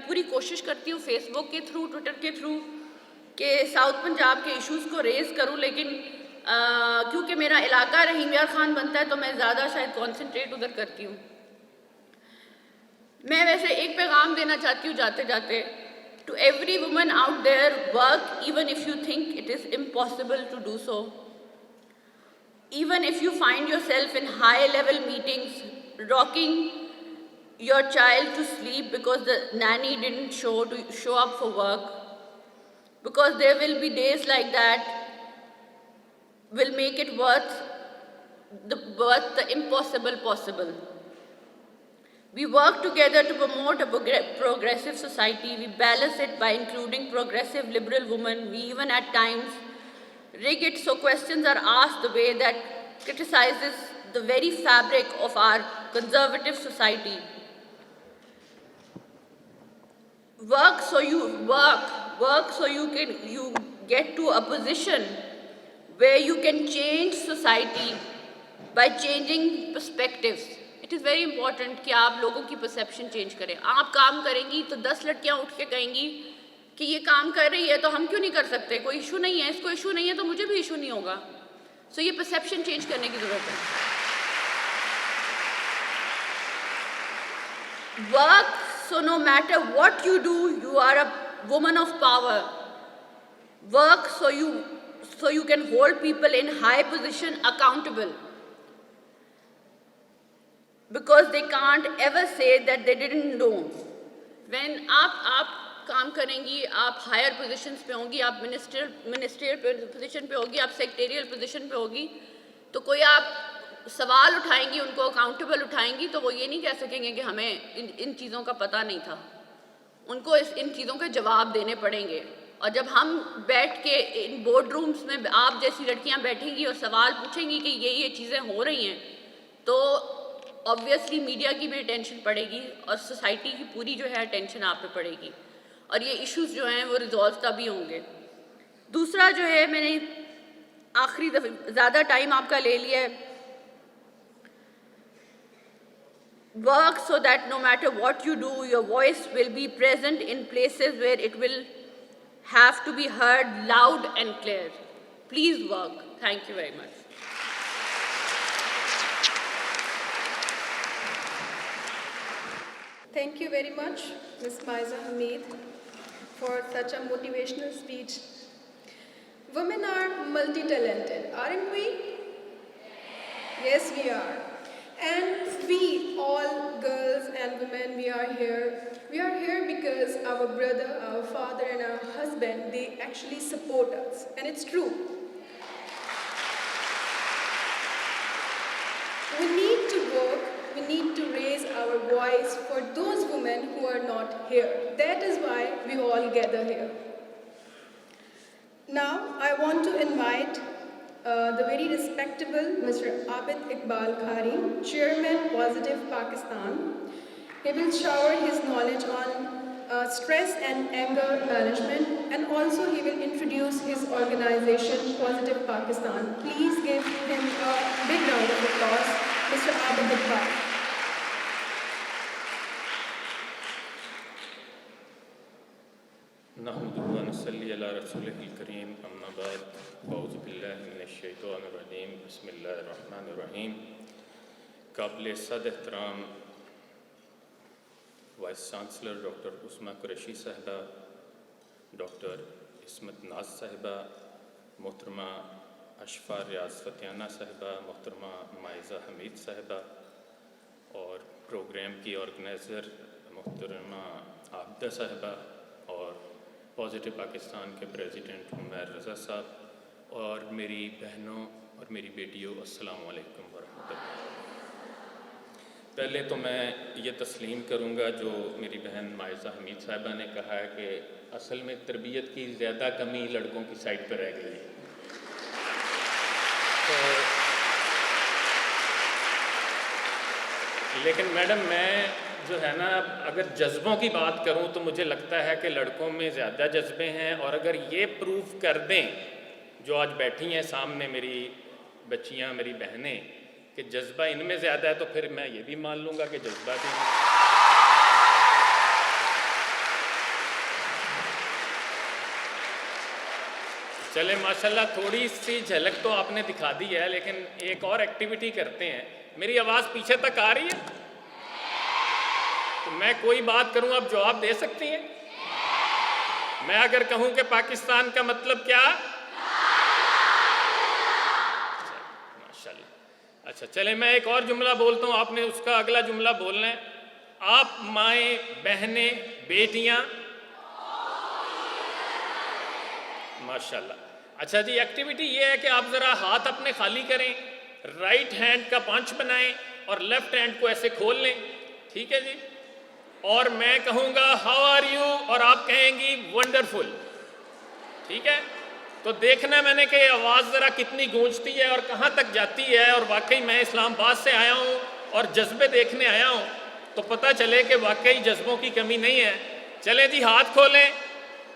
पूरी कोशिश करती हूँ फेसबुक के थ्रू, ट्विटर के थ्रू कि साउथ पंजाब के इश्यूज़ को रेज़ करूँ, लेकिन क्योंकि मेरा इलाका रहीम यार खान बनता है तो मैं ज़्यादा शायद कॉन्सेंट्रेट उधर करती हूँ। मैं वैसे एक पैगाम देना चाहती हूँ जाते जाते, to every woman out there, work even if you think it is impossible to do so, even if you find yourself in high level meetings rocking your child to sleep because the nanny didn't show up for work, because there will be days like that will make it worth the impossible possible. We work together to promote a progressive society. We balance it by including progressive liberal women. We even at times rig it so questions are asked the way that criticizes the very fabric of our conservative society. Work so you get to a position where you can change society by changing perspectives. It is very important कि आप लोगों की perception change करें. आप काम करेंगी तो 10 लड़कियां उठ के कहेंगी कि ये काम कर रही है तो हम क्यों नहीं कर सकते, कोई इशू नहीं है, इसको इशू नहीं है तो मुझे भी इशू नहीं होगा. सो ये परसेप्शन चेंज करने की ज़रूरत है. Work so no matter what you do, you are a woman of power. Work so you can hold people in high position accountable, because they can't ever say that they didn't know. When आप काम करेंगी, आप higher positions पे होंगी, आप ministerial position पे होगी, आप सेक्रेटरियल पोजीशन पे होगी, तो कोई आप सवाल उठाएंगी, उनको अकाउंटेबल उठाएंगी, तो वो ये नहीं कह सकेंगे कि हमें इन चीज़ों का पता नहीं था. उनको इन चीज़ों के जवाब देने पड़ेंगे. और जब हम बैठ के इन बोर्ड रूम्स में आप जैसी लड़कियां बैठेंगी और सवाल पूछेंगी कि ये चीज़ें हो रही हैं, तो ऑब्वियसली मीडिया की भी अटेंशन पड़ेगी और सोसाइटी की पूरी जो है अटेंशन आप पे पड़ेगी, और ये इश्यूज़ जो हैं वो रिजॉल्व तभी होंगे. दूसरा जो है, मैंने आखिरी दफ़ा ज़्यादा टाइम आपका ले लिया है. Work so that no matter what you do, your voice will be present in places where it will have to be heard loud and clear. Please work. Thank you very much. Thank you very much, Ms. Maiza Hamid, for such a motivational speech. Women are multi-talented, aren't we? Yes, we are. And we, all girls and women, we are here. We are here because our brother, our father, and our husband, they actually support us. And it's true. We need to work, we need to raise our voice for those women who are not here. That is why we all gather here. Now, I want to invite the very respectable Mr. Abid Iqbal Khari, Chairman Positive Pakistan. He will shower his knowledge on stress and anger management, and also he will introduce his organization Positive Pakistan. Please give him a big round of applause, Mr. Abid Iqbal. नहमदुहु व नसल्ली अला रसूलिहिल करीम, अम्मा बाद, औज़ु बिल्लाहि मिनश शैतानिर रजीम, बिस्मिल्लाहिर रहमानिर रहीम. काबिल सद एहतराम vice chancellor doctor उस्मा कुरैशी साहिबा, doctor इस्मत नाज साहिबा, मोहतरमा अशफा रियाज फतियाना साहिबा, मोहतरमा माइज़ा हमीद साहिबा, और प्रोग्राम की ऑर्गेनाइज़र मोहतरमा आबिदा साहिबा, और पॉजिटिव पाकिस्तान के प्रेसिडेंट उमर रज़ा साहब, और मेरी बहनों और मेरी बेटियों, अस्सलामु अलैकुम वरहमतुल्लाह. पहले तो मैं ये तस्लीम करूँगा जो मेरी बहन माइज़ा हमीद साहिबा ने कहा है कि असल में तरबियत की ज़्यादा कमी लड़कों की साइड पर रह गई है. तो लेकिन मैडम मैं जो है ना, अगर जज्बों की बात करूं तो मुझे लगता है कि लड़कों में ज़्यादा जज्बे हैं, और अगर ये प्रूफ कर दें जो आज बैठी हैं सामने मेरी बच्चियां, मेरी बहनें, कि जज्बा इनमें ज़्यादा है, तो फिर मैं ये भी मान लूँगा कि जज्बा भी है। चले माशाल्लाह, थोड़ी सी झलक तो आपने दिखा दी है, लेकिन एक और एक्टिविटी करते हैं। मेरी आवाज़ पीछे तक आ रही है? तो मैं कोई बात करूं, आप जवाब दे सकती हैं? मैं अगर कहूं कि पाकिस्तान का मतलब क्या? माशाल्लाह। अच्छा चले, मैं एक और जुमला बोलता हूं, आपने उसका अगला जुमला बोलना है। आप माएँ, बहनें, बेटियां। माशाल्लाह। अच्छा जी, एक्टिविटी ये है कि आप ज़रा हाथ अपने खाली करें, राइट हैंड का पंच बनाएं और लेफ्ट हैंड को ऐसे खोल लें, ठीक है जी? और मैं कहूँगा हाउ आर यू, और आप कहेंगी वंडरफुल, ठीक है? तो देखना मैंने कि आवाज़ ज़रा कितनी गूंजती है और कहाँ तक जाती है। और वाकई मैं इस्लामाबाद से आया हूँ और जज्बे देखने आया हूँ, तो पता चले कि वाकई जज्बों की कमी नहीं है। चलें जी, हाथ खोलें,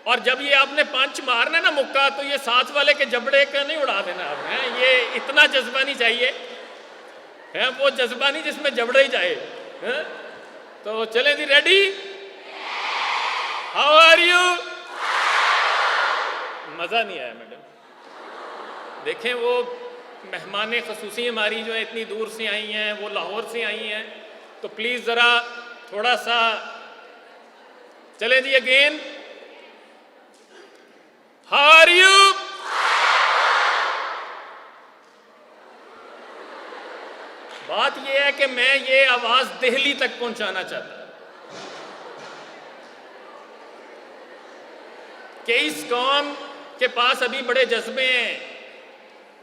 और जब ये आपने पंच मारना ना मुक्का, तो ये साथ वाले के जबड़े का नहीं उड़ा देना आपने। ये इतना जज्बा नहीं चाहिए है, वो जज्बा नहीं जिसमें जबड़े ही जाए है? तो चले जी, रेडी? How are you? मज़ा नहीं आया मैडम। देखें, वो मेहमान खसूसी हमारी जो है इतनी दूर से आई हैं, वो लाहौर से आई हैं, तो प्लीज़ ज़रा थोड़ा सा। चले जी, अगेन, हाउ आर यू? बात यह है कि मैं ये आवाज दिल्ली तक पहुंचाना चाहता हूं कि इस कौम के पास अभी बड़े जज्बे हैं,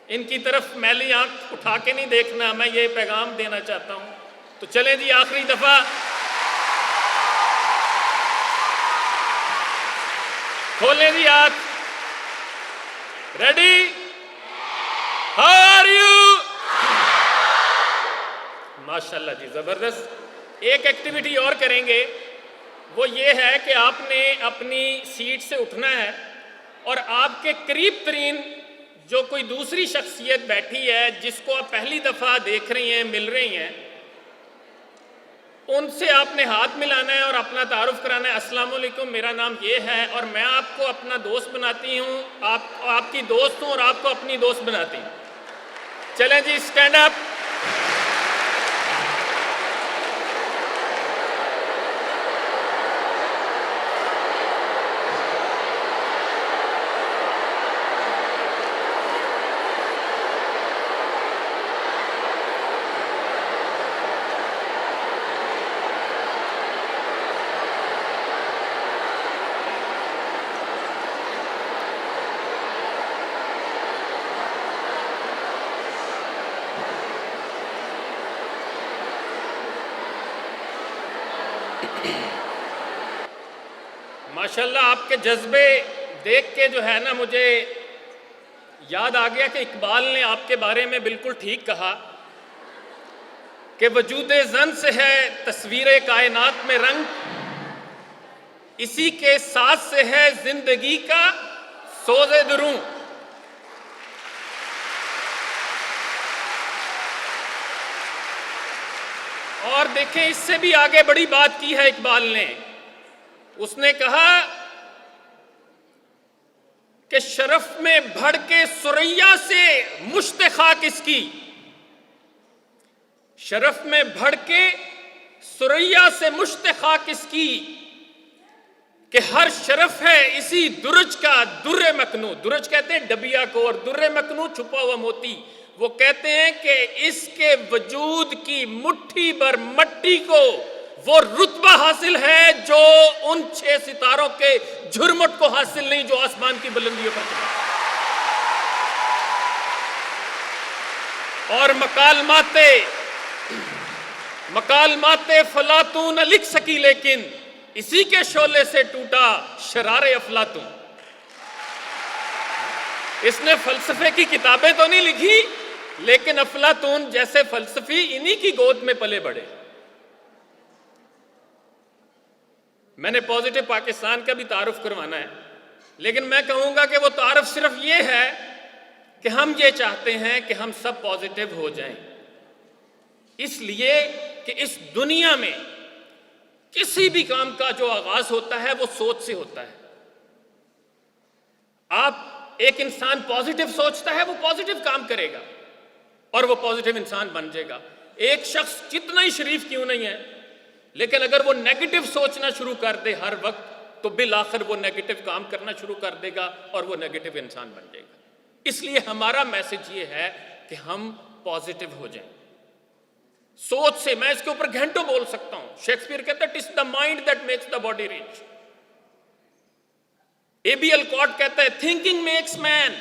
इनकी तरफ मैली आंख उठा के नहीं देखना। मैं ये पैगाम देना चाहता हूं। तो चलें जी, आखिरी दफा खोलें जी हाथ। रेडी? How are you? माशाल्लाह जी, ज़बरदस्त। एक एक्टिविटी और करेंगे, वो ये है कि आपने अपनी सीट से उठना है और आपके करीब तरीन जो कोई दूसरी शख्सियत बैठी है, जिसको आप पहली दफ़ा देख रही हैं, मिल रही हैं, उनसे आपने हाथ मिलाना है और अपना तारुफ कराना है। अस्सलाम वालेकुम, मेरा नाम ये है और मैं आपको अपना दोस्त बनाती हूँ, आपकी दोस्त हूँ और आपको अपनी दोस्त बनाती हूँ। चलें जी, स्टैंड अप। माशाल्लाह, आपके जज्बे देख के जो है ना, मुझे याद आ गया कि इकबाल ने आपके बारे में बिल्कुल ठीक कहा कि वजूदे ज़न से है तस्वीर कायनात में रंग, इसी के साथ से है जिंदगी का सोज़े दुरूं। और देखें, इससे भी आगे बड़ी बात की है इकबाल ने। उसने कहा कि शरफ में भड़ के सुरैया से मुश्त खाक इसकी, शरफ में भड़ के सुरैया से मुश्त खाक इसकी, कि हर शरफ है इसी दुर्ज का दुर्रे मकनू। दुर्ज कहते हैं डबिया को, और दुर्रे मकनू छुपा हुआ मोती। वो कहते हैं कि इसके वजूद की मुट्ठी भर मट्टी को वो रुतबा हासिल है जो उन 6 सितारों के झुरमुट को हासिल नहीं, जो आसमान की बुलंदियों पर चला। और मकाल माते फलातू न लिख सकी, लेकिन इसी के शोले से टूटा शरारे अफलातून। इसने फलसफे की किताबें तो नहीं लिखी, लेकिन अफलातून जैसे फलसफी इन्हीं की गोद में पले बढ़े। मैंने पॉजिटिव पाकिस्तान का भी तारुफ करवाना है, लेकिन मैं कहूँगा कि वो तारुफ सिर्फ ये है कि हम ये चाहते हैं कि हम सब पॉजिटिव हो जाएं, इसलिए कि इस दुनिया में किसी भी काम का जो आगाज होता है वो सोच से होता है। आप एक इंसान पॉजिटिव सोचता है, वो पॉजिटिव काम करेगा और वो पॉजिटिव इंसान बन जाएगा। एक शख्स कितना ही शरीफ क्यों नहीं है, लेकिन अगर वो नेगेटिव सोचना शुरू कर दे हर वक्त, तो बिल आखिर वो नेगेटिव काम करना शुरू कर देगा और वो नेगेटिव इंसान बन जाएगा। इसलिए हमारा मैसेज ये है कि हम पॉजिटिव हो जाएं सोच से। मैं इसके ऊपर घंटों बोल सकता हूं। शेक्सपियर कहता है it is the mind that makes the body rich. एबीएल कॉट कहता है thinking makes man.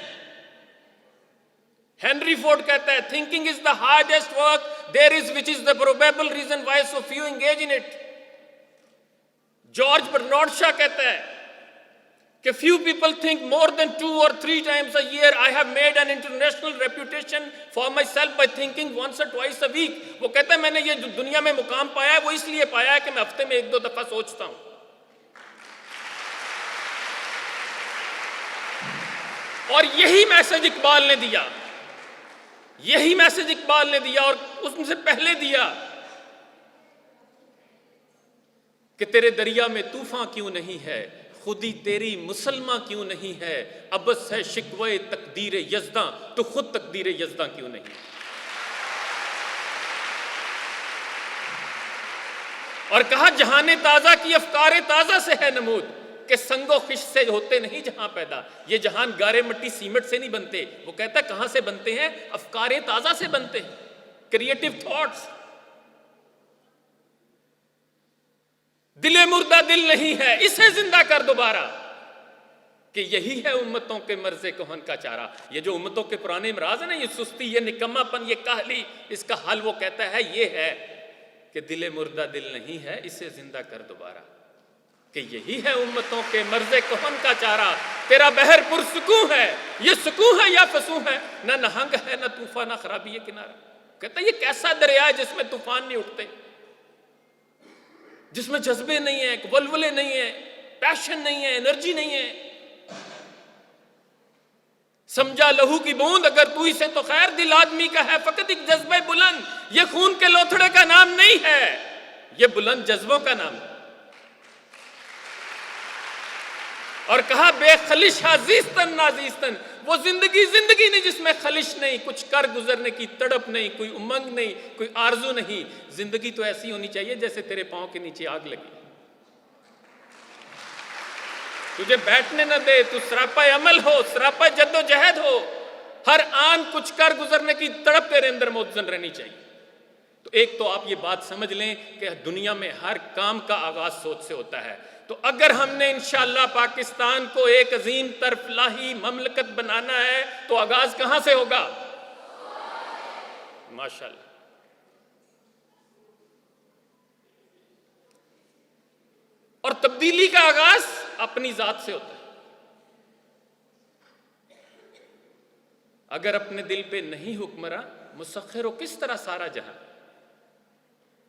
Henry Ford कहता है thinking is the hardest work there is which is the probable reason why so few engage in it. George Bernard Shaw कहता है कि few people think more than 2 or 3 times a year. I have made an international reputation for myself by thinking once or twice a week. वो कहता है मैंने ये जो दुनिया में मुकाम पाया है वो इसलिए पाया है कि मैं हफ्ते में 1-2 दफा सोचता हूं। और यही मैसेज इकबाल ने दिया, यही मैसेज इकबाल ने दिया और उससे पहले दिया कि तेरे दरिया में तूफान क्यों नहीं है, खुदी तेरी मुसलमान क्यों नहीं है, अबस है शिकवे तकदीर यज़दा, तो खुद तकदीर यज़दा क्यों नहीं। और कहा जहाने ताजा की अफकारे ताजा से है नमूद, कि संगो खिश से होते नहीं जहां पैदा। ये जहान गारे मिट्टी सीमेंट से नहीं बनते, वो कहता है कहां से बनते हैं, अफकारे ताजा से बनते हैं, क्रिएटिव थॉट्स। दिले मुर्दा दिल नहीं है, इसे जिंदा कर दोबारा, कि यही है उम्मतों के मर्ज़े कोहन का चारा। ये जो उम्मतों के पुराने इमराज है ना, ये सुस्ती, ये निकम्मापन, ये काहली, इसका हल वो कहता है ये है कि दिले मुर्दा दिल नहीं है, इसे जिंदा कर दोबारा, कि यही है उम्मतों के मर्ज़े कोहन का चारा। तेरा बहर पुरसुकून है, ये सुकून है या फसूं है, ना नहंग है ना तूफान ना खराबी है किनारा। कहता है ये कैसा दरिया है जिसमें तूफान नहीं उठते, जिसमें जज्बे नहीं है, वलवले नहीं है, पैशन नहीं है, एनर्जी नहीं है। समझा लहू की बूंद अगर तू इसे तो खैर, दिल आदमी का है फकत एक जज्बे बुलंद। ये खून के लोथड़े का नाम नहीं है, ये बुलंद जज्बों का नाम है। और कहा बेखलिश हाजीस्तन नाजीस्तन, वो जिंदगी जिंदगी नहीं जिसमें खलिश नहीं, कुछ कर गुजरने की तड़प नहीं, कोई उमंग नहीं, कोई आरजू नहीं। जिंदगी तो ऐसी होनी चाहिए जैसे तेरे पांव के नीचे आग लगी, तुझे बैठने न दे, तू सरापा अमल हो, सरापा जद्दोजहद हो, हर आन कुछ कर गुजरने की तड़प तेरे अंदर मौजूद रहनी चाहिए। तो एक तो आप ये बात समझ लें कि दुनिया में हर काम का आगाज सोच से होता है। तो अगर हमने इंशाअल्लाह पाकिस्तान को एक अजीम तरफलाही ममलकत बनाना है तो आगाज कहां से होगा, माशाअल्लाह। और तब्दीली का आगाज अपनी जात से होता है। अगर अपने दिल पे नहीं हुक्मरां, मुसख्खिर हो किस तरह सारा जहां।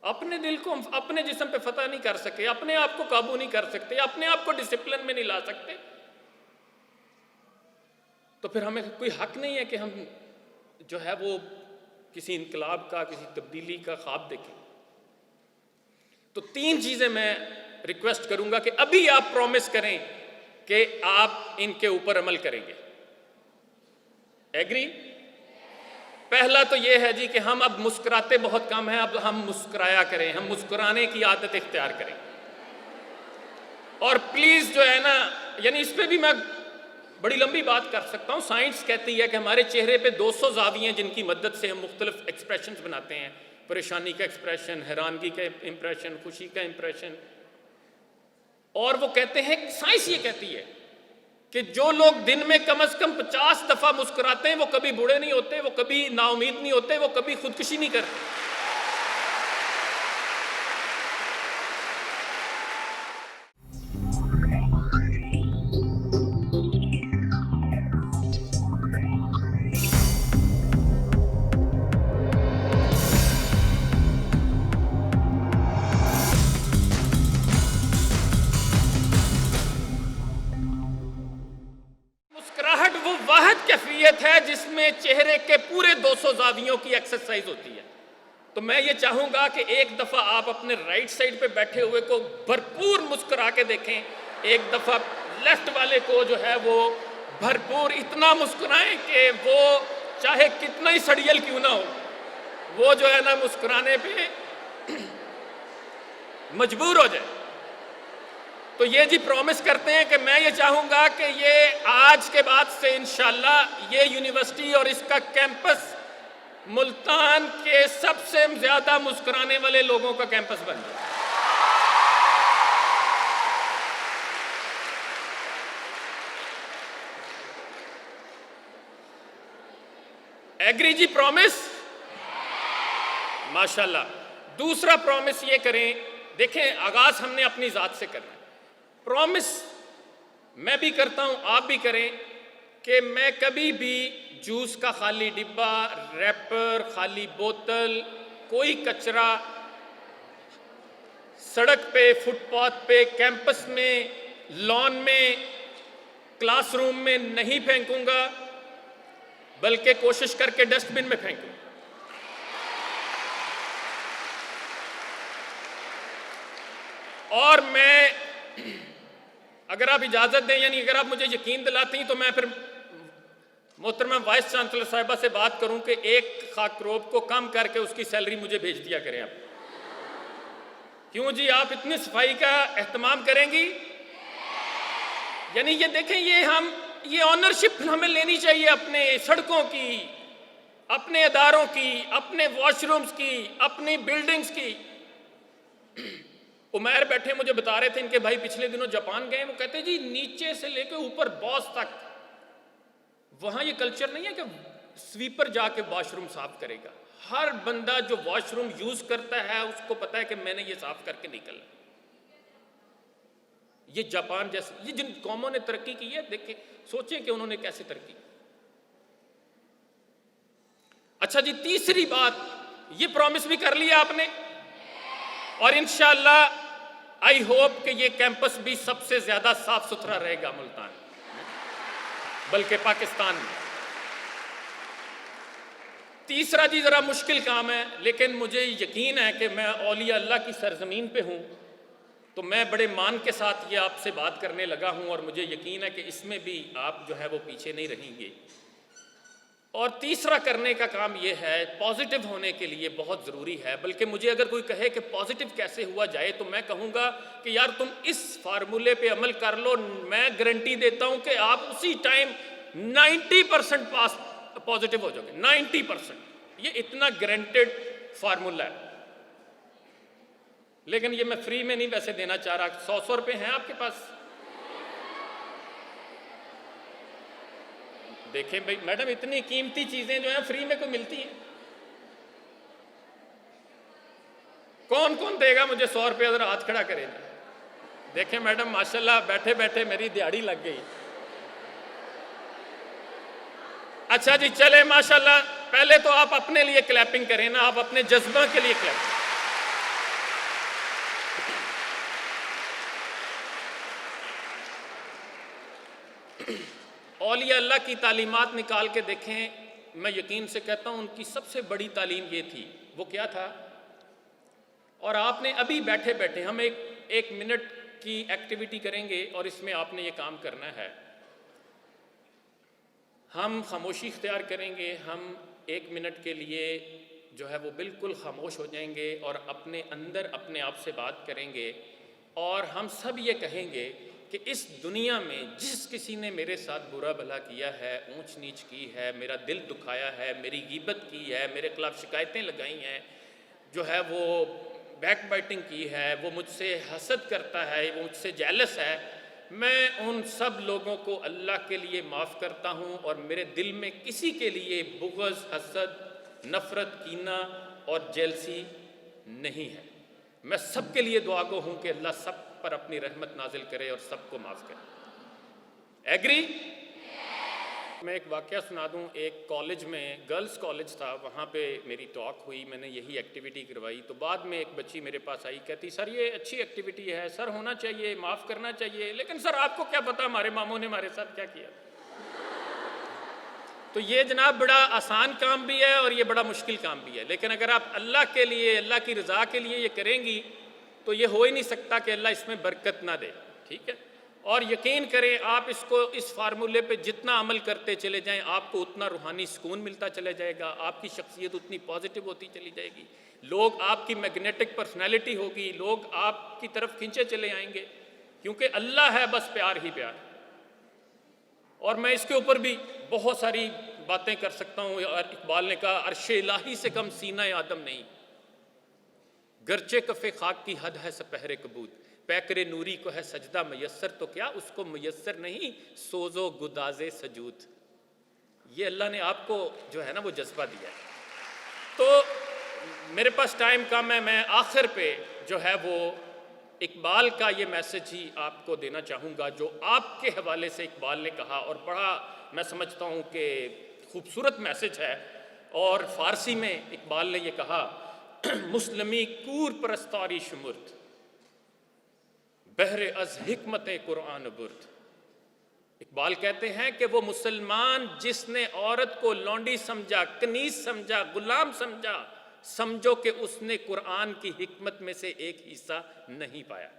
अपने दिल को अपने जिस्म पे फतह नहीं कर सके, अपने आप को काबू नहीं कर सकते, अपने आप को डिसिप्लिन में नहीं ला सकते, तो फिर हमें कोई हक नहीं है कि हम जो है वो किसी इनकलाब का, किसी तब्दीली का ख्वाब देखें। तो 3 चीजें मैं रिक्वेस्ट करूंगा कि अभी आप प्रॉमिस करें कि आप इनके ऊपर अमल करेंगे। एग्री? पहला तो यह है जी कि हम अब मुस्कुराते बहुत कम हैं, अब हम मुस्कुराया करें, हम मुस्कुराने की आदत इख्तियार करें। और प्लीज जो है ना, यानी इस पे भी मैं बड़ी लंबी बात कर सकता हूँ। साइंस कहती है कि हमारे चेहरे पे 200 ज़ाविये हैं जिनकी मदद से हम मुख्तलिफ एक्सप्रेशंस बनाते हैं। परेशानी का एक्सप्रेशन, हैरानगी का इंप्रेशन, खुशी का इंप्रेशन। और वो कहते हैं, साइंस ये कहती है कि जो लोग दिन में कम से कम 50 दफा मुस्कुराते हैं वो कभी बूढ़े नहीं होते, वो कभी नाउमीद नहीं होते, वो कभी खुदकुशी नहीं करते। इसमें चेहरे के पूरे 200 जावियों की एक्सरसाइज होती है। तो मैं ये चाहूंगा कि एक दफा आप अपने राइट साइड पे बैठे हुए को भरपूर मुस्कुरा के देखें, एक दफा लेफ्ट वाले को जो है वो भरपूर इतना मुस्कुराएं कि वो चाहे कितना ही सड़ियल क्यों ना हो, वो जो है ना मुस्कुराने पे मजबूर हो जाए। तो ये जी प्रॉमिस करते हैं कि मैं ये चाहूंगा कि ये आज के बाद से इंशाल्लाह ये यूनिवर्सिटी और इसका कैंपस मुल्तान के सबसे ज्यादा मुस्कुराने वाले लोगों का कैंपस बन जाए। एग्री जी प्रॉमिस? माशाल्लाह। दूसरा प्रॉमिस ये करें, देखें आगाज हमने अपनी जात से करना है। प्रॉमिस मैं भी करता हूं, आप भी करें कि मैं कभी भी जूस का खाली डिब्बा, रैपर, खाली बोतल, कोई कचरा सड़क पे, फुटपाथ पे, कैंपस में, लॉन में, क्लासरूम में नहीं फेंकूंगा, बल्कि कोशिश करके डस्टबिन में फेंकूंगा। और मैं, अगर आप इजाजत दें, यानी अगर आप मुझे यकीन दिलाती हैं, तो मैं फिर मोहतरमा वाइस चांसलर साहिबा से बात करूं कि एक खाकरोब को कम करके उसकी सैलरी मुझे भेज दिया करें आप। क्यों जी, आप इतनी सफाई का एहतमाम करेंगी? यानी ये देखें, ये ऑनरशिप हमें लेनी चाहिए अपने सड़कों की, अपने अदारों की, अपने वॉशरूम्स की, अपनी बिल्डिंग्स की। उमैर बैठे मुझे बता रहे थे, इनके भाई पिछले दिनों जापान गए, वो कहते जी नीचे से लेकर ऊपर बॉस तक वहां ये कल्चर नहीं है कि स्वीपर जाके वॉशरूम साफ करेगा। हर बंदा जो वॉशरूम यूज करता है उसको पता है कि मैंने ये साफ करके निकलना। ये जापान जैसे, ये जिन कौमों ने तरक्की की है, देखिए सोचें कि उन्होंने कैसे तरक्की। अच्छा जी, तीसरी बात, ये प्रॉमिस भी कर लिया आपने, और इंशाअल्लाह आई होप कि ये कैंपस भी सबसे ज्यादा साफ सुथरा रहेगा मुल्तान, बल्कि पाकिस्तान में। तीसरा जी जरा मुश्किल काम है, लेकिन मुझे यकीन है कि मैं औलिया अल्लाह की सरजमीन पे हूं, तो मैं बड़े मान के साथ ये आपसे बात करने लगा हूं, और मुझे यकीन है कि इसमें भी आप जो है वो पीछे नहीं रहेंगे। और तीसरा करने का काम यह है, पॉजिटिव होने के लिए बहुत ज़रूरी है, बल्कि मुझे अगर कोई कहे कि पॉजिटिव कैसे हुआ जाए, तो मैं कहूँगा कि यार तुम इस फार्मूले पे अमल कर लो, मैं गारंटी देता हूँ कि आप उसी टाइम 90% पास पॉजिटिव हो जाओगे। 90%, ये इतना गारंटेड फार्मूला है। लेकिन ये मैं फ्री में नहीं वैसे देना चाह रहा। 100 रुपये हैं आपके पास? देखें भाई मैडम, इतनी कीमती चीजें जो हैं फ्री में को मिलती हैं। कौन कौन देगा मुझे 100 रुपये? जरा हाथ खड़ा करें। देखें मैडम, माशाल्लाह बैठे बैठे मेरी दिहाड़ी लग गई। अच्छा जी, चले माशाल्लाह। पहले तो आप अपने लिए क्लैपिंग करें ना, आप अपने जज्बा के लिए क्लैपिंग। औलिया अल्लाह की तालीमात निकाल के देखें, मैं यकीन से कहता हूं उनकी सबसे बड़ी तालीम ये थी। वो क्या था? और आपने अभी बैठे बैठे, हम एक मिनट की एक्टिविटी करेंगे और इसमें आपने ये काम करना है। हम खामोशी इख्तियार करेंगे, हम 1 मिनट के लिए जो है वो बिल्कुल खामोश हो जाएंगे और अपने अंदर अपने आप से बात करेंगे, और हम सब ये कहेंगे कि इस दुनिया में जिस किसी ने मेरे साथ बुरा भला किया है, ऊंच नीच की है, मेरा दिल दुखाया है, मेरी गीबत की है, मेरे खिलाफ शिकायतें लगाई हैं, जो है वो बैक बाइटिंग की है, वो मुझसे हसद करता है, वो मुझसे जेलस है, मैं उन सब लोगों को अल्लाह के लिए माफ़ करता हूँ, और मेरे दिल में किसी के लिए बुग़्ज़, हसद, नफ़रत, कीना और जेलसी नहीं है। मैं सबके लिए दुआ गो हूँ कि अल्लाह सब पर अपनी रहमत नाजिल करे और सबको माफ़ करे। एग्री? मैं एक वाक़या सुना दूँ। एक कॉलेज में, गर्ल्स कॉलेज था, वहाँ पे मेरी टॉक हुई, मैंने यही एक्टिविटी करवाई। तो बाद में एक बच्ची मेरे पास आई, कहती सर ये अच्छी एक्टिविटी है, सर होना चाहिए, माफ़ करना चाहिए, लेकिन सर आपको क्या पता हमारे मामू ने हमारे साथ क्या किया। तो ये जनाब बड़ा आसान काम भी है और ये बड़ा मुश्किल काम भी है, लेकिन अगर आप अल्लाह के लिए, अल्लाह की रज़ा के लिए ये करेंगी तो ये हो ही नहीं सकता कि अल्लाह इसमें बरकत ना दे। ठीक है, और यकीन करें आप इसको, इस फार्मूले पे जितना अमल करते चले जाएं आपको उतना रूहानी सुकून मिलता चला जाएगा, आपकी शख्सियत उतनी पॉजिटिव होती चली जाएगी, लोग आपकी मैग्नेटिक पर्सनैलिटी होगी, लोग आपकी तरफ खींचे चले आएंगे, क्योंकि अल्लाह है बस प्यार ही प्यार। और मैं इसके ऊपर भी बहुत सारी बातें कर सकता हूँ। और इकबाल ने कहा, अर्शे इलाही से कम सीना आदम नहीं, गर्चे कफ़े खाक की हद है सपहरे कबूत, पैकरे नूरी को है सजदा मयस्सर तो क्या उसको मयस्सर नहीं सोजो गुदाजे सजूद। ये अल्लाह ने आपको जो है ना वो जज्बा दिया है। तो मेरे पास टाइम कम है, मैं आखिर पे जो है वो इकबाल का ये मैसेज ही आपको देना चाहूँगा जो आपके हवाले से इकबाल ने कहा, और बड़ा मैं समझता हूँ कि खूबसूरत मैसेज है। और फ़ारसी में इकबाल ने ये कहा, मुस्लिमी कूर परस्तारी शुमुर्द बहरे अज हिकमत कुरान बुर्द। इकबाल कहते हैं कि वो मुसलमान जिसने औरत को लौंडी समझा, कनीज समझा, गुलाम समझा, समझो कि उसने कुरान की हिकमत में से एक हिस्सा नहीं पाया।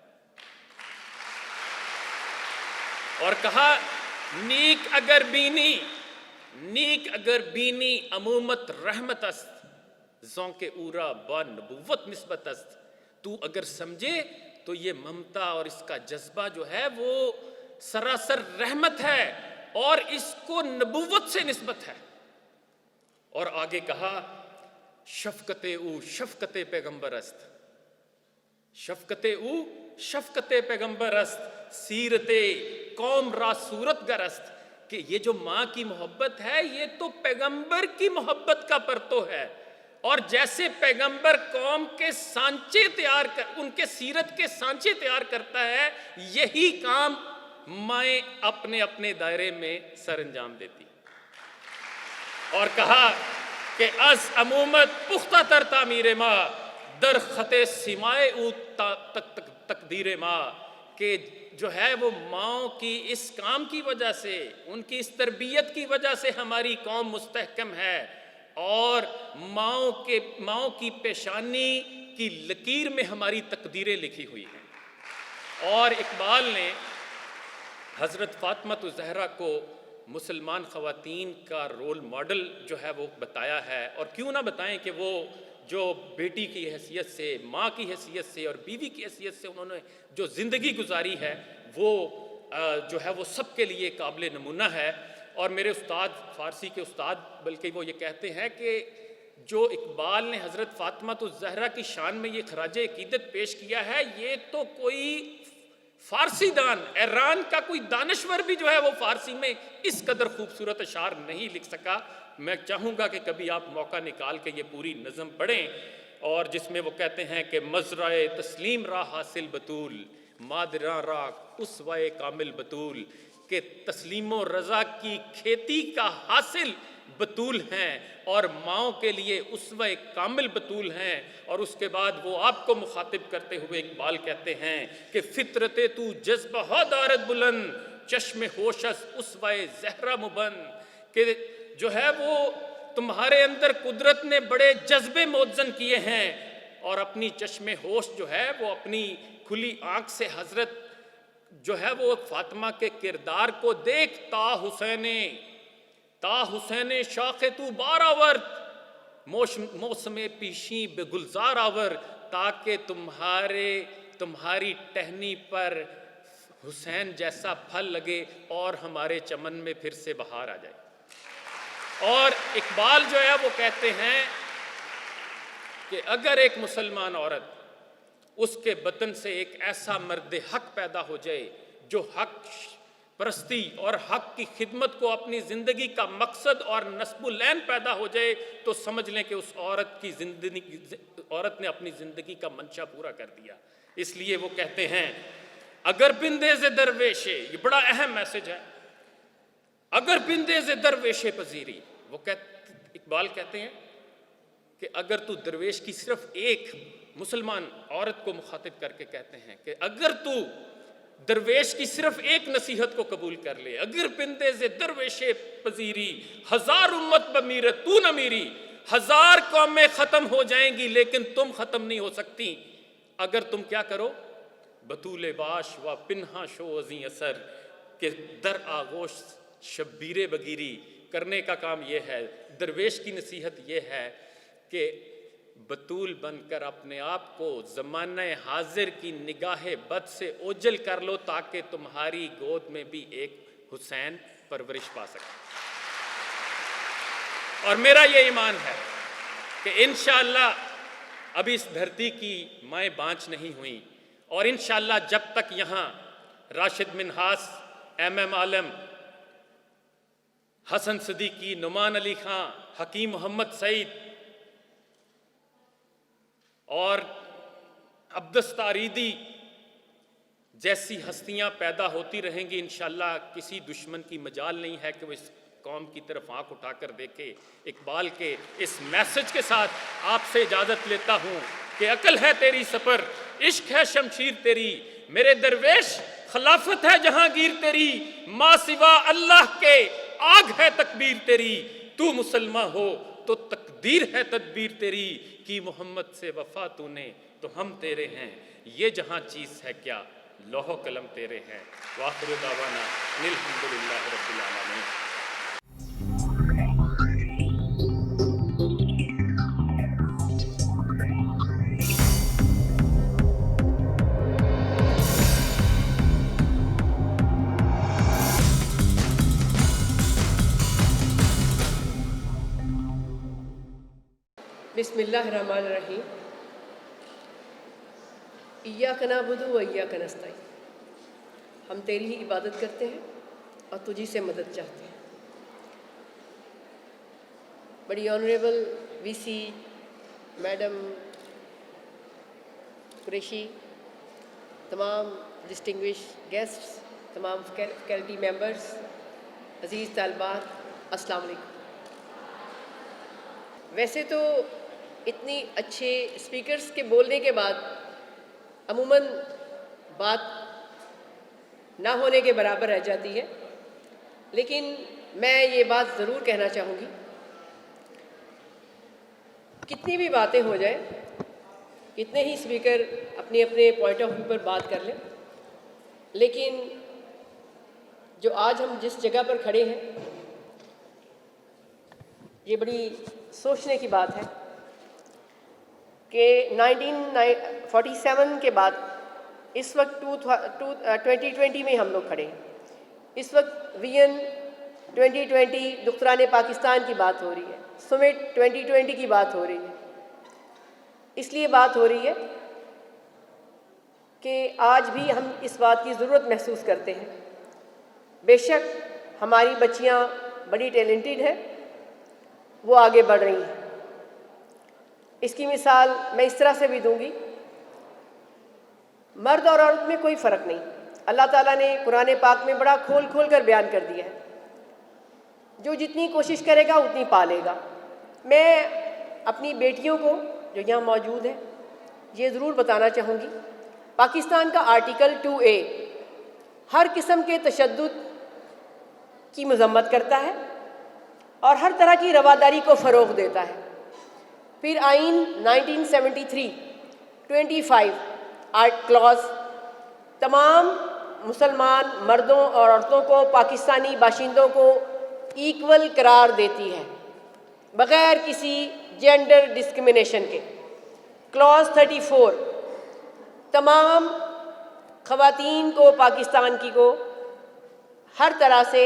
और कहा, नीक अगर बीनी अमूमत रहमत अस्त, ज़ौक़े ऊरा बा नबुव्वत निस्बत अस्त। तू अगर समझे तो ये ममता और इसका जज्बा जो है वो सरासर रहमत है और इसको नबुव्वत से निस्बत है। और आगे कहा, शफ़क़ते पैगम्बर अस्त, शफ़क़ते पैगम्बर अस्त, सीरते कौम रा सूरत गरस्त। कि ये जो माँ की मोहब्बत है ये तो पैगम्बर की मोहब्बत का परतो है, और जैसे पैगंबर कौम के सांचे तैयार कर, उनके सीरत के सांचे तैयार करता है, यही काम माएँ अपने अपने दायरे में सर अंजाम देती। और कहा कि अस अमूमत पुख्ता तर तामीर माँ दर खते सिमाए ऊ तकदीर माँ। कि जो है वो माँओं की इस काम की वजह से, उनकी इस तरबियत की वजह से हमारी कौम मुस्तहकम है, और माँओं की पेशानी की लकीर में हमारी तकदीरें लिखी हुई हैं। और इकबाल ने हज़रत फ़ातिमा ज़हरा को मुसलमान ख़वातीन का रोल मॉडल जो है वो बताया है। और क्यों ना बताएं कि वो जो बेटी की हैसियत से, माँ की हैसियत से और बीवी की हैसियत से उन्होंने जो ज़िंदगी गुजारी है वो जो है वो सबके लिए काबिल नमूना है। और मेरे उस्ताद, फ़ारसी के उस्ताद, बल्कि वो ये कहते हैं कि जो इकबाल ने हज़रत फ़ातिमा ज़हरा की शान में ये खराज अक़ीदत पेश किया है, ये तो कोई फ़ारसी दान, ईरान का कोई दानश्वर भी जो है वो फ़ारसी में इस कदर खूबसूरत अशार नहीं लिख सका। मैं चाहूँगा कि कभी आप मौका निकाल के ये पूरी नज़म पढ़ें, और जिसमें वो कहते हैं कि मज़राए तस्लीम रा हासिल बतूल, मादरा रा उसवाए कामिल बतूल। कि तस्लीमो रज़ा की खेती का हासिल बतूल हैं और माओं के लिए उसवे कामिल बतूल हैं। और उसके बाद वो आपको मुखातिब करते हुए इकबाल कहते हैं कि फ़ितरते तू जज्बा दारत बुलंद चश्मे होशस उसवे ज़हरा मुबन। कि जो है वो तुम्हारे अंदर कुदरत ने बड़े जज्बे मोज़न किए हैं, और अपनी चश्मे होश जो है वो अपनी खुली आँख से हज़रत जो है वो फ़ातिमा के किरदार को देख। ता हुसैने शाखे तू बारावर मौसमे पीशी बेगुलजार आवर। ताकि तुम्हारी टहनी पर हुसैन जैसा फल लगे और हमारे चमन में फिर से बहार आ जाए। और इकबाल जो है वो कहते हैं कि अगर एक मुसलमान औरत, उसके बदन से एक ऐसा मर्द हक पैदा हो जाए जो हक परस्ती और हक की खिदमत को अपनी ज़िंदगी का मकसद और नस्बुलैन पैदा हो जाए, तो समझ लें कि उस औरत ने अपनी ज़िंदगी का मंशा पूरा कर दिया। इसलिए वो कहते हैं, अगर बिंदेज़े दरवेशे, ये बड़ा अहम मैसेज है, अगर बिंदेज़े दरवेशे पजीरी। वो इकबाल कहते हैं कि अगर तू दरवेश की सिर्फ एक मुसलमान औरत को मुखातिब करके कहते हैं कि अगर तू दरवेश की सिर्फ एक नसीहत को कबूल कर ले, अगर बिंदे से दरवेश पजीरी हजार उम्मत बमीरत तू न मीरी, हजार कौमें खत्म हो जाएंगी लेकिन तुम खत्म नहीं हो सकती अगर तुम क्या करो, बतूले बाश व पिन्हा शो अजी असर के दर आगोश शब्बीर बगीरी करने का काम यह है। दरवेश की नसीहत यह है कि बतूल बनकर अपने आप को ज़माने हाजिर की निगाह बद से ओझल कर लो ताकि तुम्हारी गोद में भी एक हुसैन परवरिश पा सके। और मेरा ये ईमान है कि इंशाअल्लाह अभी इस धरती की माएँ बाँझ नहीं हुई और इंशाअल्लाह जब तक यहाँ राशिद मिन्हास, MM आलम, हसन सिद्दीकी, नुमान अली खां, हकीम मोहम्मद सईद और अब्दुस तारीदी जैसी हस्तियां पैदा होती रहेंगी, इंशाअल्लाह किसी दुश्मन की मजाल नहीं है कि वो इस कौम की तरफ आंख उठाकर देखे। इकबाल के इस मैसेज के साथ आपसे इजाज़त लेता हूँ कि अकल है तेरी सफ़र, इश्क है शमशीर तेरी, मेरे दरवेश खिलाफत है जहांगीर तेरी, माँ सिवा अल्लाह के आग है तकबीर तेरी, तू मुसलमान हो तो तकदीर है तदबीर तेरी, की मोहम्मद से वफा तूने तो हम तेरे हैं, ये जहां चीज़ है क्या लौह कलम तेरे हैं। वाखिर दावाना अल्हम्दुलिल्लाहि रब्बिल आलमीन। बिस्मिल्लाहिर्रहमानिर्रहीम। इय्याक नअबुदु व इय्याक नस्तईन। हम तेरी ही इबादत करते हैं और तुझी से मदद चाहते हैं। बड़ी ऑनरेबल VC मैडम कुरैशी, तमाम डिस्टिंग्विश गेस्ट्स, तमाम फैकल्टी मेंबर्स, अज़ीज़ तालिबात, अस्सलाम वालेकुम। वैसे तो इतनी अच्छे स्पीकर्स के बोलने के बाद अमूमन बात ना होने के बराबर रह जाती है, लेकिन मैं ये बात ज़रूर कहना चाहूँगी, कितनी भी बातें हो जाए, कितने ही स्पीकर अपने अपने पॉइंट ऑफ व्यू पर बात कर लें, लेकिन जो आज हम जिस जगह पर खड़े हैं ये बड़ी सोचने की बात है कि 1947 के बाद इस वक्त 2020 में हम लोग खड़े हैं। इस वक्त वियन 2020 दुख्तरान पाकिस्तान की बात हो रही है, समिट 2020 की बात हो रही है। इसलिए बात हो रही है कि आज भी हम इस बात की ज़रूरत महसूस करते हैं। बेशक हमारी बच्चियां बड़ी टैलेंटेड हैं, वो आगे बढ़ रही हैं। इसकी मिसाल मैं इस तरह से भी दूंगी, मर्द और औरत में कोई फ़र्क नहीं। अल्लाह ताला ने कुरान पाक में बड़ा खोल खोल कर बयान कर दिया है, जो जितनी कोशिश करेगा उतनी पालेगा। मैं अपनी बेटियों को जो यहाँ मौजूद है ये ज़रूर बताना चाहूँगी, पाकिस्तान का आर्टिकल 2A हर किस्म के तशद्दुद की मज़म्मत करता है और हर तरह की रवादारी को फ़रोग़ देता है। फिर आइन 1973 25 आर्ट क्लॉज तमाम मुसलमान मर्दों और औरतों को, पाकिस्तानी बाशिंदों को इक्वल करार देती है बग़ैर किसी जेंडर डिस्क्रिमिनेशन के। क्लॉज 34 तमाम ख़वातीन को, पाकिस्तान की को हर तरह से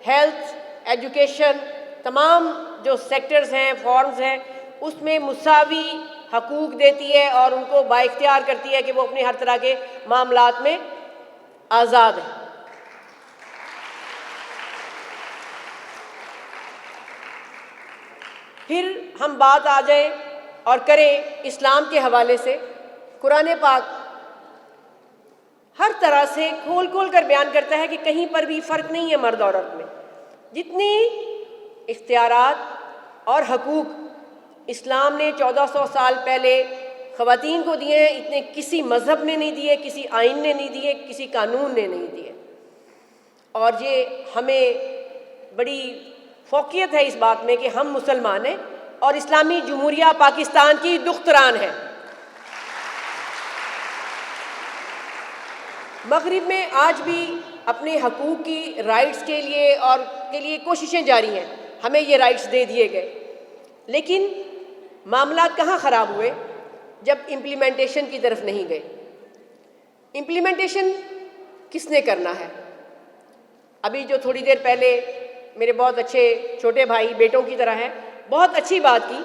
हेल्थ, एजुकेशन, तमाम जो सेक्टर्स हैं, फॉर्म्स हैं, उसमें मुसावी हकूक़ देती है और उनको बाइख्तियार करती है कि वो अपने हर तरह के मामलात में आज़ाद हैं। फिर हम बात आ जाए और करें इस्लाम के हवाले से, कुरान पाक हर तरह से खोल खोल कर बयान करता है कि कहीं पर भी फ़र्क नहीं है मर्द और औरत में। जितनी इख्तियारात और हकूक़ इस्लाम ने 1400 साल पहले ख़वातीन को दिए हैं इतने किसी मज़हब ने नहीं दिए, किसी आइन ने नहीं दिए, किसी कानून ने नहीं दिए। और ये हमें बड़ी फ़ौक़ियत है इस बात में कि हम मुसलमान हैं और इस्लामी जमहूरिया पाकिस्तान की दुख्तरान है। मग़रिब में आज भी अपने हकूक़ की राइट्स के लिए कोशिशें जारी हैं। हमें ये राइट्स दे दिए गए, लेकिन मामलात कहाँ ख़राब हुए? जब इम्प्लीमेंटेशन की तरफ नहीं गए। इम्प्लीमेंटेशन किसने करना है? अभी जो थोड़ी देर पहले मेरे बहुत अच्छे छोटे भाई बेटों की तरह है, बहुत अच्छी बात की,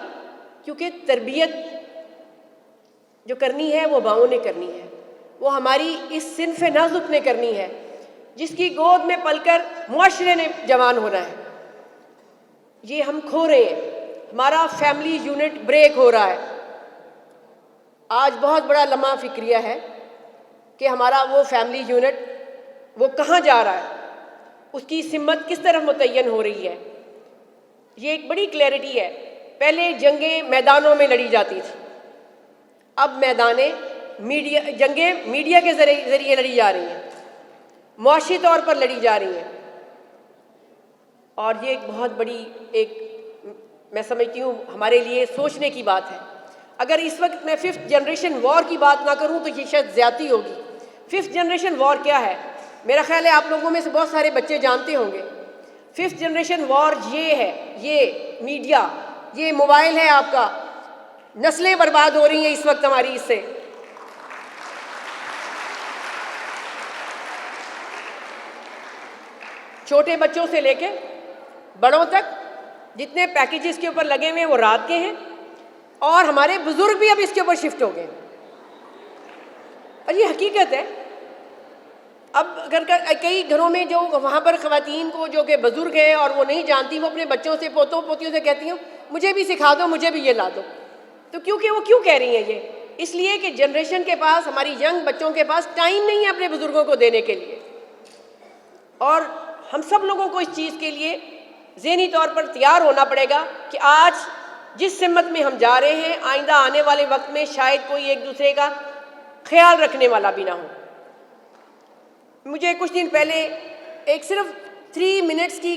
क्योंकि तरबियत जो करनी है वो माओं ने करनी है, वो हमारी इस सिन्फ़ नाज़ुक ने करनी है, जिसकी गोद में पलकर मुआशरे ने जवान होना है। ये हम खो रहे हैं, हमारा फैमिली यूनिट ब्रेक हो रहा है। आज बहुत बड़ा लम्हा फ़िक्रिया है कि हमारा वो फैमिली यूनिट वो कहाँ जा रहा है, उसकी सिमत किस तरफ मुतय्यन हो रही है। ये एक बड़ी क्लैरिटी है। पहले जंगें मैदानों में लड़ी जाती थी, अब जंगें मीडिया के ज़रिए लड़ी जा रही हैं, मुआशी तौर पर लड़ी जा रही हैं। और ये एक बहुत बड़ी मैं समझती हूँ हमारे लिए सोचने की बात है। अगर इस वक्त मैं 5th जनरेशन वॉर की बात ना करूँ तो ये शायद ज़्यादती होगी। 5th जनरेशन वॉर क्या है? मेरा ख्याल है आप लोगों में से बहुत सारे बच्चे जानते होंगे। 5th जनरेशन वॉर ये है, ये मीडिया, ये मोबाइल है आपका। नस्लें बर्बाद हो रही हैं इस वक्त हमारी इससे। छोटे बच्चों से लेके बड़ों तक जितने पैकेजेस के ऊपर लगे हुए हैं वो रात के हैं, और हमारे बुजुर्ग भी अब इसके ऊपर शिफ्ट हो गए। और ये हकीकत है। अब अगर कई घरों में जो वहाँ पर ख़वातीन को जो कि बुजुर्ग हैं और वो नहीं जानती, वो अपने बच्चों से पोतों पोतियों से कहती हैं मुझे भी सिखा दो, मुझे भी ये ला दो। तो क्योंकि वो क्यों कह रही हैं ये? इसलिए कि जनरेशन के पास, हमारी यंग बच्चों के पास टाइम नहीं है अपने बुजुर्गों को देने के लिए। और हम सब लोगों को इस चीज़ के लिए ज़हनी तौर पर तैयार होना पड़ेगा कि आज जिस सिमत में हम जा रहे हैं, आइंदा आने वाले वक्त में शायद कोई एक दूसरे का ख्याल रखने वाला भी ना हो। मुझे कुछ दिन पहले एक सिर्फ 3 मिनट्स की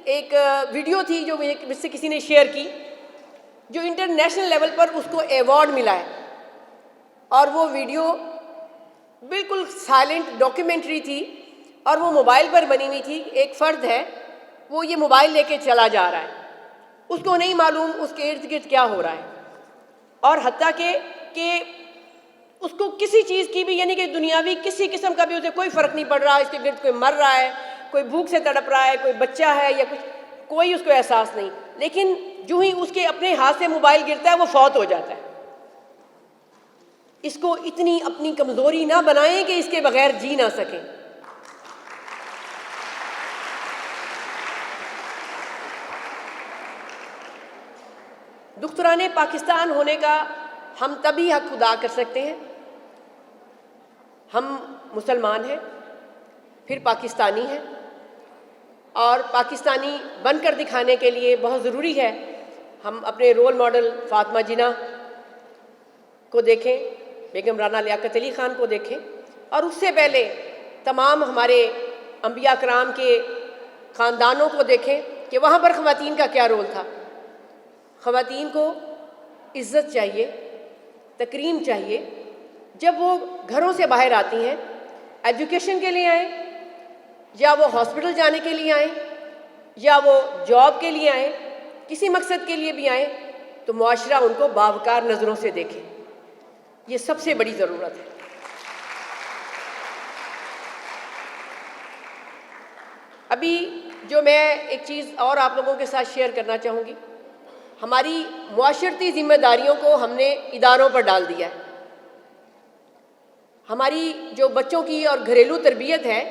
एक वीडियो थी जो मुझसे किसी ने शेयर की, जो इंटरनेशनल लेवल पर उसको अवार्ड मिला है। और वो वीडियो बिल्कुल साइलेंट डॉक्यूमेंट्री थी और वो मोबाइल पर बनी हुई थी। एक फ़र्द है, वो ये मोबाइल लेके चला जा रहा है, उसको नहीं मालूम उसके इर्द गिर्द क्या हो रहा है, और हत्ता कि उसको किसी चीज़ की भी, यानी कि दुनियावी किसी किस्म का भी उसे कोई फ़र्क नहीं पड़ रहा। इसके गिर्द कोई मर रहा है, कोई भूख से तड़प रहा है, कोई बच्चा है या कुछ, कोई उसको एहसास नहीं। लेकिन जो ही उसके अपने हाथ से मोबाइल गिरता है वो फौत हो जाता है। इसको इतनी अपनी कमज़ोरी ना बनाएं कि इसके बगैर जी ना सकें। दुख्तराने पाकिस्तान होने का हम तभी हक खुदा कर सकते हैं, हम मुसलमान हैं, फिर पाकिस्तानी हैं, और पाकिस्तानी बनकर दिखाने के लिए बहुत ज़रूरी है हम अपने रोल मॉडल फ़ातिमा जिन्ना को देखें, बेगम राना लियाकत अली ख़ान को देखें, और उससे पहले तमाम हमारे अंबिया कराम के ख़ानदानों को देखें कि वहाँ पर ख़वातीन का क्या रोल था। ख़वातीन को इज़्ज़त चाहिए, तकरीम चाहिए। जब वो घरों से बाहर आती हैं, एजुकेशन के लिए आएँ, या वो हॉस्पिटल जाने के लिए आएँ, या वो जॉब के लिए आएँ, किसी मकसद के लिए भी आएँ, तो मुआशरा उनको बावकार नज़रों से देखे। ये सबसे बड़ी ज़रूरत है। अभी जो मैं एक चीज़ और आप लोगों के साथ शेयर करना चाहूँगी, हमारी मुआशरती ज़िम्मेदारियों को हमने इदारों पर डाल दिया है। हमारी जो बच्चों की और घरेलू तरबियत है,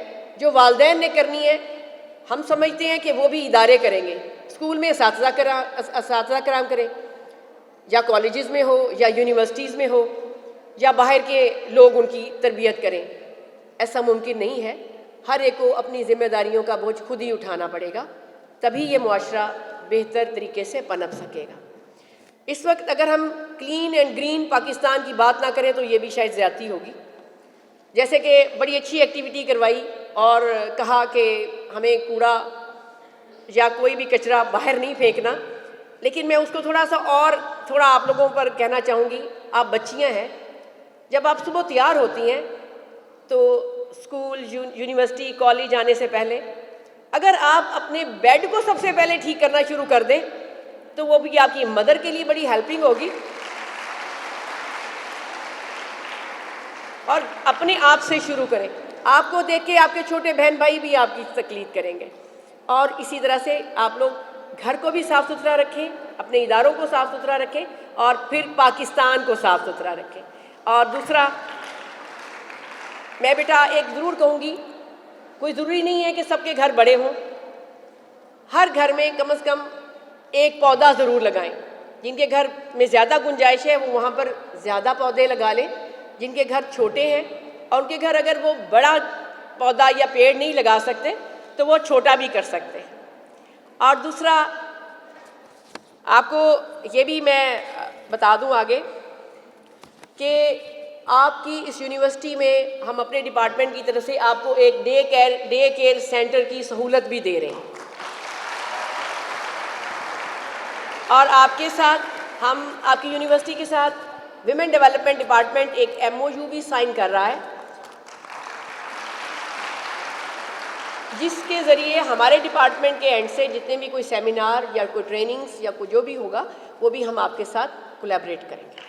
जो वालिदैन ने करनी है, हम समझते हैं कि वो भी इदारे करेंगे। स्कूल में असातिज़ा कराम करें, या कॉलेजेस में हो, या यूनिवर्सिटीज़ में हो, या बाहर के लोग उनकी तरबियत करें। ऐसा मुमकिन नहीं है। हर एक को अपनी ज़िम्मेदारियों का बोझ खुद ही उठाना पड़ेगा, तभी ये मुआशरा बेहतर तरीके से पनप सकेगा। इस वक्त अगर हम क्लीन एंड ग्रीन पाकिस्तान की बात ना करें तो ये भी शायद ज़्यादती होगी। जैसे कि बड़ी अच्छी एक्टिविटी करवाई और कहा कि हमें कूड़ा या कोई भी कचरा बाहर नहीं फेंकना, लेकिन मैं उसको थोड़ा आप लोगों पर कहना चाहूँगी। आप बच्चियाँ हैं, जब आप सुबह तैयार होती हैं तो स्कूल, यूनिवर्सिटी, कॉलेज आने से पहले अगर आप अपने बेड को सबसे पहले ठीक करना शुरू कर दें तो वो भी आपकी मदर के लिए बड़ी हेल्पिंग होगी और अपने आप से शुरू करें। आपको देख के आपके छोटे बहन भाई भी आपकी तकलीद करेंगे। और इसी तरह से आप लोग घर को भी साफ़ सुथरा रखें, अपने इदारों को साफ़ सुथरा रखें और फिर पाकिस्तान को साफ़ सुथरा रखें। और दूसरा, मैं बेटा एक ज़रूर कहूँगी, कोई ज़रूरी नहीं है कि सबके घर बड़े हों। हर घर में कम से कम एक पौधा ज़रूर लगाएं। जिनके घर में ज़्यादा गुंजाइश है वो वहाँ पर ज़्यादा पौधे लगा लें। जिनके घर छोटे हैं और उनके घर अगर वो बड़ा पौधा या पेड़ नहीं लगा सकते तो वो छोटा भी कर सकते हैं। और दूसरा, आपको ये भी मैं बता दूं आगे कि आपकी इस यूनिवर्सिटी में हम अपने डिपार्टमेंट की तरफ से आपको एक डे केयर सेंटर की सहूलत भी दे रहे हैं। और आपके साथ हम आपकी यूनिवर्सिटी के साथ विमेन डेवलपमेंट डिपार्टमेंट एक MOU भी साइन कर रहा है, जिसके ज़रिए हमारे डिपार्टमेंट के एंड से जितने भी कोई सेमिनार या कोई ट्रेनिंग्स या कोई जो भी होगा वो भी हम आपके साथ कोलैबोरेट करेंगे।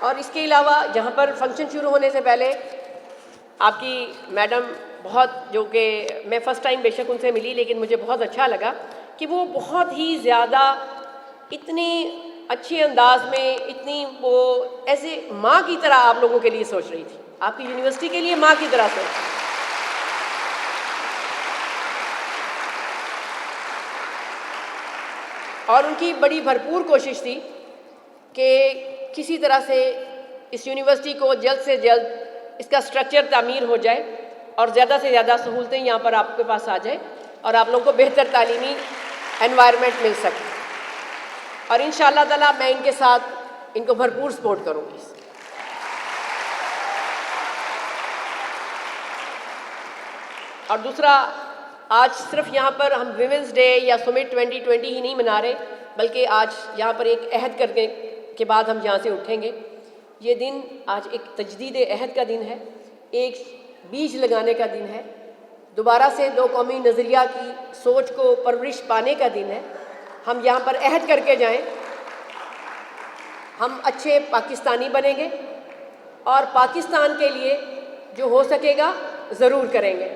और इसके अलावा जहाँ पर फंक्शन शुरू होने से पहले आपकी मैडम जो कि मैं फ़र्स्ट टाइम बेशक उनसे मिली, लेकिन मुझे बहुत अच्छा लगा कि वो बहुत ही ज़्यादा इतनी अच्छे अंदाज में, इतनी वो ऐसे माँ की तरह आप लोगों के लिए सोच रही थी, आपकी यूनिवर्सिटी के लिए माँ की तरह सोच। और उनकी बड़ी भरपूर कोशिश थी कि किसी तरह से इस यूनिवर्सिटी को जल्द से जल्द इसका स्ट्रक्चर तामीर हो जाए और ज़्यादा से ज़्यादा सहूलतें यहाँ पर आपके पास आ जाए और आप लोगों को बेहतर तालीमी एनवायरनमेंट मिल सके। और इंशाअल्लाह ताला मैं इनके साथ इनको भरपूर सपोर्ट करूँगी। और दूसरा, आज सिर्फ यहाँ पर हम विमेंस डे या सुमिट 2020 ही नहीं मना रहे, बल्कि आज यहाँ पर एक अहद करने के बाद हम यहाँ से उठेंगे। ये दिन आज एक तजदीद अहद का दिन है, एक बीज लगाने का दिन है, दोबारा से दो कौमी नज़रिया की सोच को परवरिश पाने का दिन है। हम यहाँ पर अहद करके जाएं, हम अच्छे पाकिस्तानी बनेंगे और पाकिस्तान के लिए जो हो सकेगा ज़रूर करेंगे।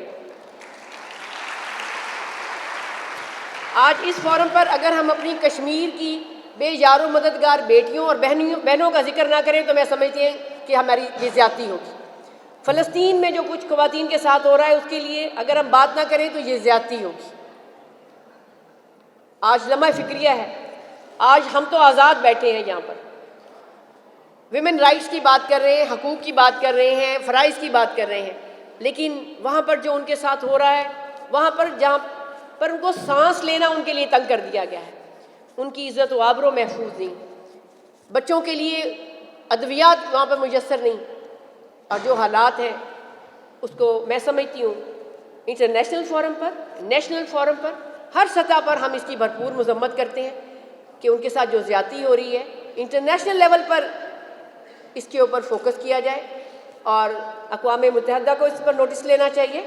आज इस फोरम पर अगर हम अपनी कश्मीर की बेयारो मददगार बेटियों और बहनों का जिक्र ना करें तो मैं समझती हूँ कि हमारी ये ज़्यादती होगी। फ़लस्तीन में जो कुछ ख़वातीन के साथ हो रहा है उसके लिए अगर हम बात ना करें तो ये ज़्यादती होगी। आज लम्हा फ़िक्रिया है, आज हम तो आज़ाद बैठे हैं यहाँ पर, विमेन राइट्स की बात कर रहे हैं, हकूक़ की बात कर रहे हैं, फ़राइज़ की बात कर रहे हैं, लेकिन वहाँ पर जो उनके साथ हो रहा है, वहाँ पर जहाँ पर उनको सांस लेना उनके लिए तंग कर दिया गया है, उनकी इज़्ज़त व आबरो महफूज नहीं, बच्चों के लिए अद्वियात वहाँ पर मुयस्सर नहीं। और जो हालात हैं उसको मैं समझती हूँ इंटरनेशनल फोरम पर, नेशनल फोरम पर, हर सतह पर हम इसकी भरपूर मज़म्मत करते हैं कि उनके साथ जो ज़्यादती हो रही है इंटरनेशनल लेवल पर इसके ऊपर फोकस किया जाए और अक़वाम मुत्तहिदा को इस पर नोटिस लेना चाहिए,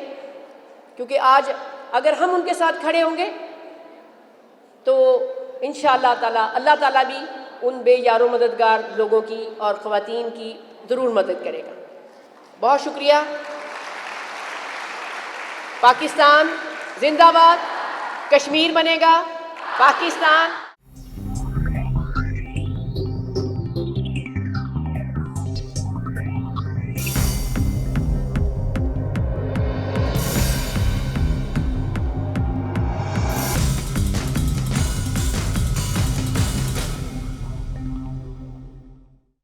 क्योंकि आज अगर हम उनके साथ खड़े होंगे तो इंशाअल्लाह ताला अल्लाह ताला भी उन बेयारो मददगार लोगों की और ख़वातीन की ज़रूर मदद करेगा। बहुत शुक्रिया। पाकिस्तान जिंदाबाद, कश्मीर बनेगा, पाकिस्तान